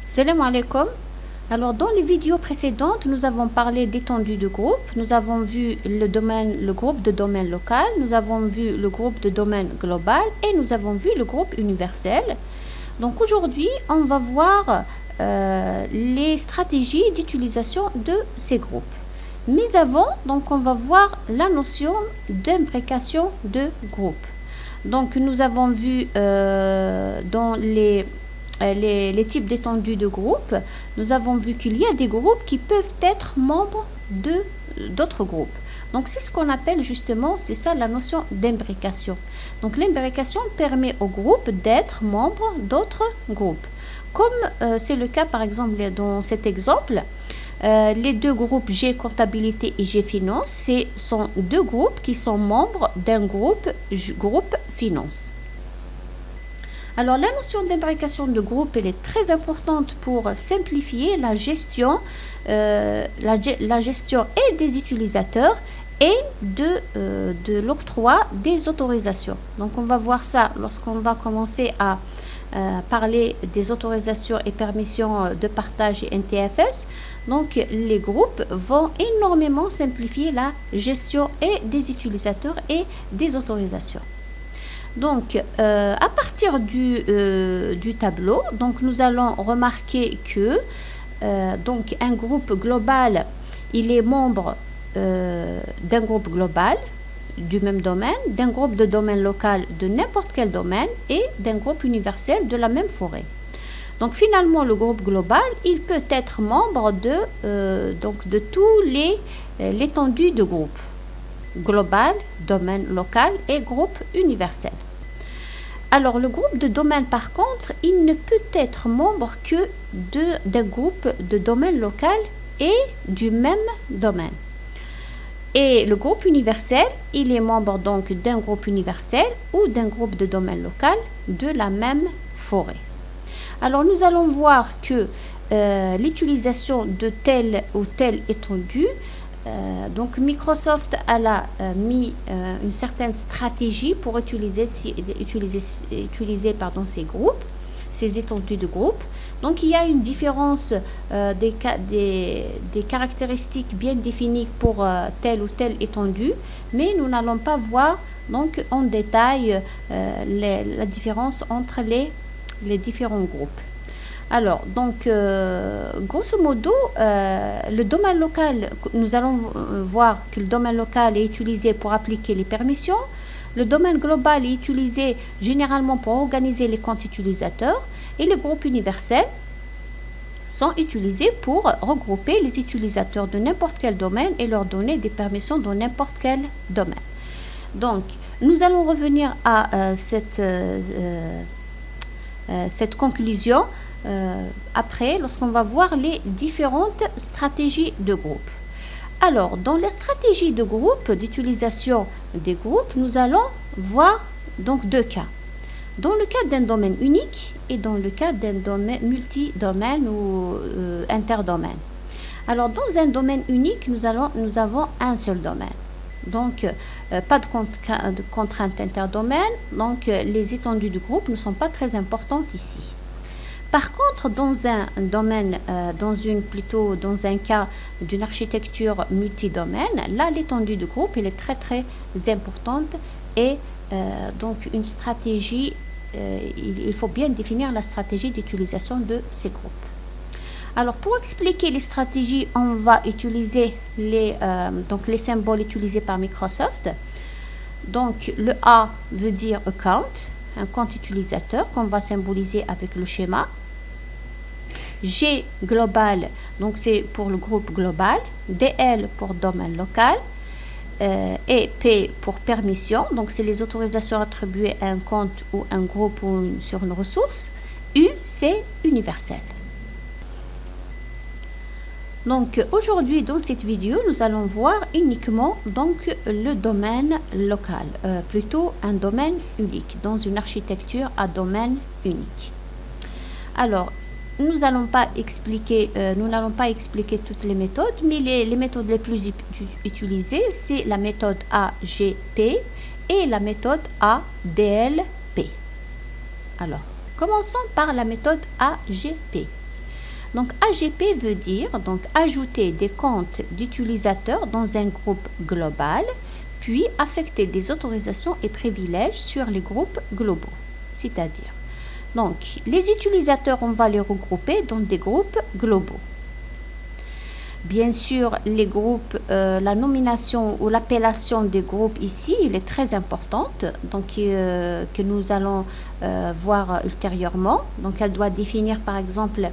Salam alaikum. Alors, dans les vidéos précédentes, nous avons parlé d'étendue de groupe. Nous avons vu le groupe de domaine local. Nous avons vu le groupe de domaine global et nous avons vu le groupe universel. Donc, aujourd'hui, on va voir les stratégies d'utilisation de ces groupes. Mais avant, donc, on va voir la notion d'imprécation de groupe. Donc, nous avons vu dans les types d'étendue de groupe, nous avons vu qu'il y a des groupes qui peuvent être membres d'autres groupes. Donc, c'est ce qu'on appelle justement, c'est ça la notion d'imbrication. Donc, l'imbrication permet aux groupes d'être membres d'autres groupes. Comme c'est le cas par exemple dans cet exemple, les deux groupes G comptabilité et G finance, ce sont deux groupes qui sont membres d'un groupe finance. Alors, la notion d'imbrication de groupe, elle est très importante pour simplifier la gestion et des utilisateurs et de l'octroi des autorisations. Donc, on va voir ça lorsqu'on va commencer à parler des autorisations et permissions de partage et NTFS. Donc, les groupes vont énormément simplifier la gestion et des utilisateurs et des autorisations. Donc, à partir du tableau, donc nous allons remarquer que donc un groupe global, il est membre d'un groupe global du même domaine, d'un groupe de domaine local de n'importe quel domaine et d'un groupe universel de la même forêt. Donc, finalement, le groupe global, il peut être membre de tous l'étendue de groupe global, domaine local et groupe universel. Alors, le groupe de domaine, par contre, il ne peut être membre que d'un groupe de domaine local et du même domaine. Et le groupe universel, il est membre donc d'un groupe universel ou d'un groupe de domaine local de la même forêt. Alors, nous allons voir que l'utilisation de telle ou telle étendue, donc Microsoft a mis une certaine stratégie pour utiliser ces groupes, ces étendues de groupes. Donc, il y a une différence des caractéristiques bien définies pour telle ou telle étendue, mais nous n'allons pas voir donc en détail la différence entre les différents groupes. Alors, donc, grosso modo, le domaine local, nous allons voir que le domaine local est utilisé pour appliquer les permissions. Le domaine global est utilisé généralement pour organiser les comptes utilisateurs. Et les groupes universels sont utilisés pour regrouper les utilisateurs de n'importe quel domaine et leur donner des permissions dans n'importe quel domaine. Donc, nous allons revenir à cette conclusion après, lorsqu'on va voir les différentes stratégies de groupe. Alors, dans la stratégie de groupe, d'utilisation des groupes, nous allons voir donc deux cas. Dans le cas d'un domaine unique et dans le cas d'un domaine multi-domaine ou interdomaine. Alors, dans un domaine unique, nous avons un seul domaine. Donc, pas de contrainte interdomaine. Donc, les étendues du groupe ne sont pas très importantes ici. Par contre, dans un domaine, dans un cas d'une architecture multidomaine, là, l'étendue de groupe, elle est très, très importante et donc une stratégie, il faut bien définir la stratégie d'utilisation de ces groupes. Alors, pour expliquer les stratégies, on va utiliser les symboles utilisés par Microsoft. Donc, le A veut dire account, un compte utilisateur qu'on va symboliser avec le schéma. G global, donc c'est pour le groupe global. DL pour domaine local. Et P pour permission, donc c'est les autorisations attribuées à un compte ou un groupe ou sur une ressource. U, c'est universel. Donc aujourd'hui dans cette vidéo, nous allons voir uniquement donc le domaine local, plutôt un domaine unique, dans une architecture à domaine unique. Alors, nous n'allons pas expliquer toutes les méthodes, mais les méthodes les plus utilisées, c'est la méthode AGP et la méthode ADLP. Alors, commençons par la méthode AGP. Donc AGP veut dire donc ajouter des comptes d'utilisateurs dans un groupe global, puis affecter des autorisations et privilèges sur les groupes globaux. C'est-à-dire, donc les utilisateurs, on va les regrouper dans des groupes globaux. Bien sûr, les groupes, la nomination ou l'appellation des groupes ici, il est très importante, donc que nous allons voir ultérieurement. Donc elle doit définir par exemple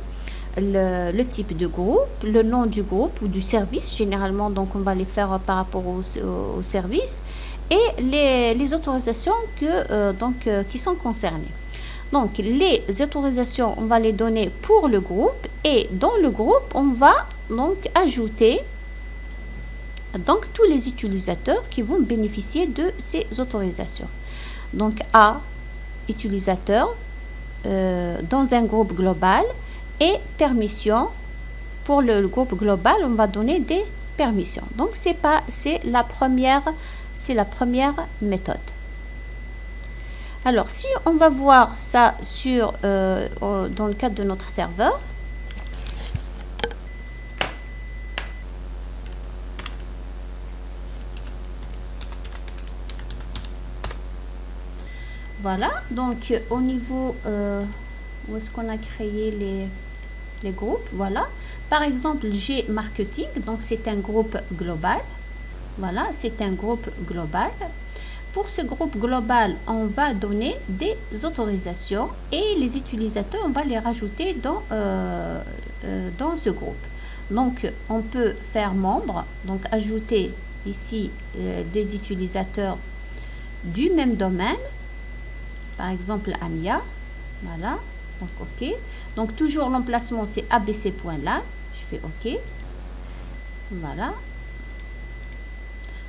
le type de groupe, le nom du groupe ou du service. Généralement, donc on va les faire par rapport au service et les autorisations qui sont concernées. Donc les autorisations, on va les donner pour le groupe et dans le groupe, on va donc ajouter donc tous les utilisateurs qui vont bénéficier de ces autorisations. Donc A, utilisateur dans un groupe global et permission. Pour le groupe global, on va donner des permissions. Donc c'est la première méthode. Alors si on va voir ça dans le cadre de notre serveur, voilà, donc au niveau où est-ce qu'on a créé les groupes, voilà. Par exemple, G marketing, donc c'est un groupe global. Voilà, c'est un groupe global. Pour ce groupe global, on va donner des autorisations et les utilisateurs, on va les rajouter dans ce groupe. Donc, on peut faire membre, donc ajouter ici des utilisateurs du même domaine. Par exemple, Ania, voilà, donc OK. Donc, toujours l'emplacement, c'est abc.lan. Je fais OK. Voilà.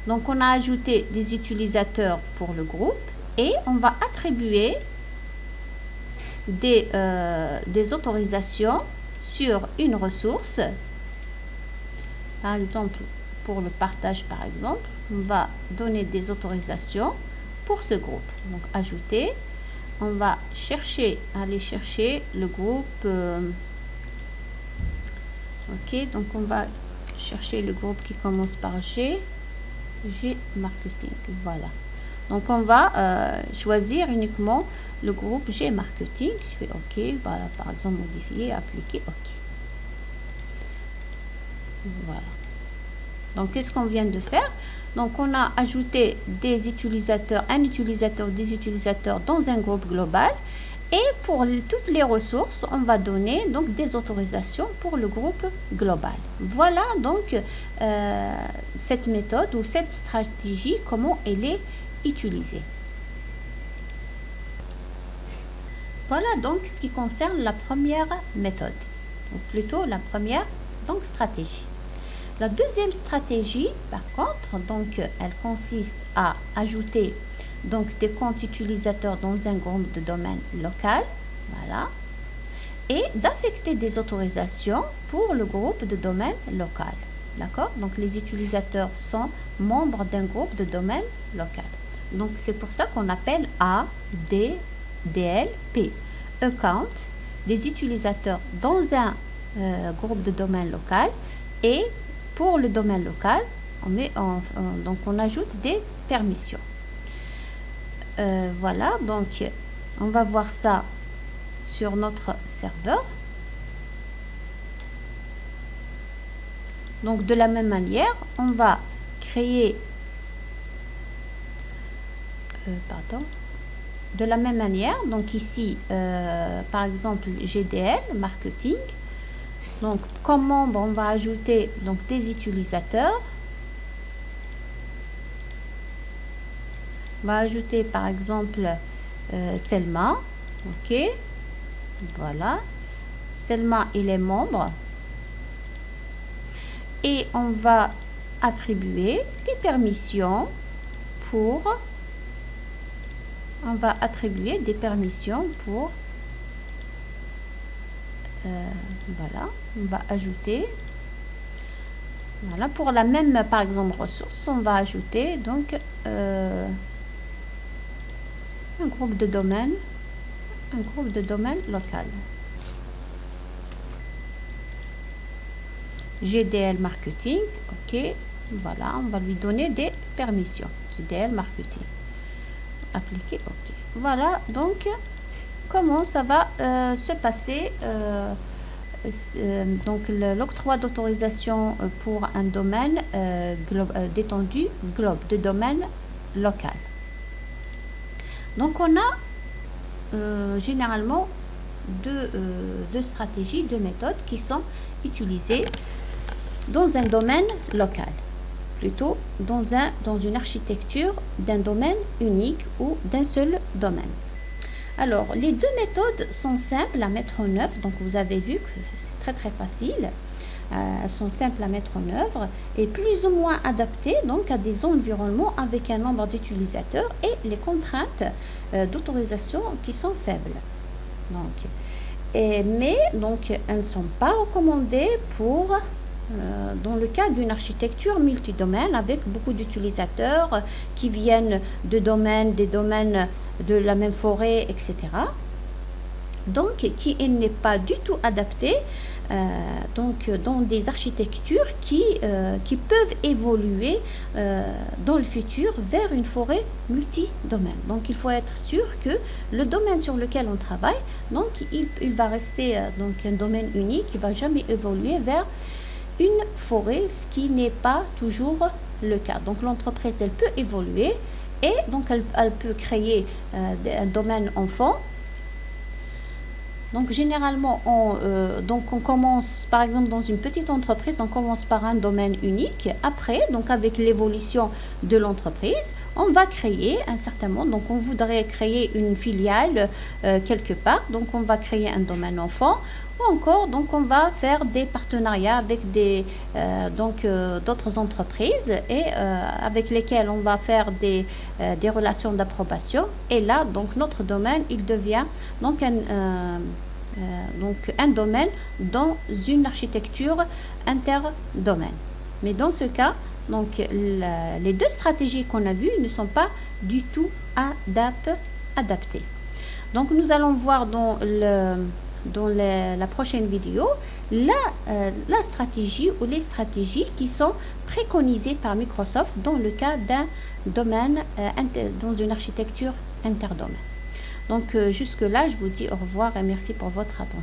Donc, on a ajouté des utilisateurs pour le groupe et on va attribuer des autorisations sur une ressource. Par exemple, pour le partage, par exemple, on va donner des autorisations pour ce groupe. Donc, ajouter. On va aller chercher le groupe. OK, donc on va chercher le groupe qui commence par G marketing. Voilà. Donc on va choisir uniquement le groupe G marketing. Je fais OK. Voilà, par exemple, modifier, appliquer, OK. Voilà. Donc qu'est-ce qu'on vient de faire? Donc on a ajouté des utilisateurs, des utilisateurs dans un groupe global. Et pour toutes les ressources, on va donner donc des autorisations pour le groupe global. Voilà donc cette méthode ou cette stratégie, comment elle est utilisée. Voilà donc ce qui concerne la première méthode, ou plutôt la première donc stratégie. La deuxième stratégie, par contre, donc elle consiste à ajouter donc des comptes utilisateurs dans un groupe de domaine local, voilà, et d'affecter des autorisations pour le groupe de domaine local, d'accord? Donc les utilisateurs sont membres d'un groupe de domaine local. Donc c'est pour ça qu'on appelle ADDLP, account des utilisateurs dans un groupe de domaine local, et pour le domaine local, donc on ajoute des permissions. Voilà, donc on va voir ça sur notre serveur. Donc de la même manière, on va créer de la même manière, donc ici par exemple GDL marketing. Donc comme membre, on va ajouter donc des utilisateurs. On va ajouter par exemple Selma. OK, voilà, Selma, il est membre, et on va attribuer des permissions pour voilà, on va ajouter, voilà, pour la même par exemple ressource, on va ajouter donc un groupe de domaine local. GDL Marketing. OK. Voilà, on va lui donner des permissions. GDL Marketing. Appliquer. OK. Voilà, donc, comment ça va se passer donc l'octroi d'autorisation pour un domaine d'étendue globe, de domaine local. Donc on a généralement deux stratégies, deux méthodes qui sont utilisées dans un domaine local, plutôt dans une architecture d'un domaine unique ou d'un seul domaine. Alors, les deux méthodes sont simples à mettre en œuvre. Donc, vous avez vu que c'est très facile. Elles sont simples à mettre en œuvre et plus ou moins adaptées donc à des environnements avec un nombre d'utilisateurs et les contraintes d'autorisation qui sont faibles. Mais elles ne sont pas recommandées pour dans le cas d'une architecture multidomaine avec beaucoup d'utilisateurs qui viennent des domaines de la même forêt, etc. Donc, qui n'est pas du tout adapté dans des architectures qui peuvent évoluer dans le futur vers une forêt multidomaine. Donc, il faut être sûr que le domaine sur lequel on travaille, donc, il va rester un domaine unique, il ne va jamais évoluer vers une forêt, ce qui n'est pas toujours le cas. Donc l'entreprise, elle peut évoluer et donc elle peut créer un domaine enfant. Donc généralement, on commence par exemple dans une petite entreprise, on commence par un domaine unique. Après, donc avec l'évolution de l'entreprise, on va créer un certain nombre. Donc on voudrait créer une filiale quelque part. Donc on va créer un domaine enfant. Ou encore, donc on va faire des partenariats avec d'autres entreprises et avec lesquelles on va faire des relations d'approbation. Et là, donc notre domaine, il devient donc un domaine dans une architecture interdomaine. Mais dans ce cas, donc les deux stratégies qu'on a vues ne sont pas du tout adaptées. Donc nous allons voir dans la prochaine vidéo la stratégie ou les stratégies qui sont préconisées par Microsoft dans le cas d'un domaine dans une architecture interdomaine. Donc jusque là, je vous dis au revoir et merci pour votre attention.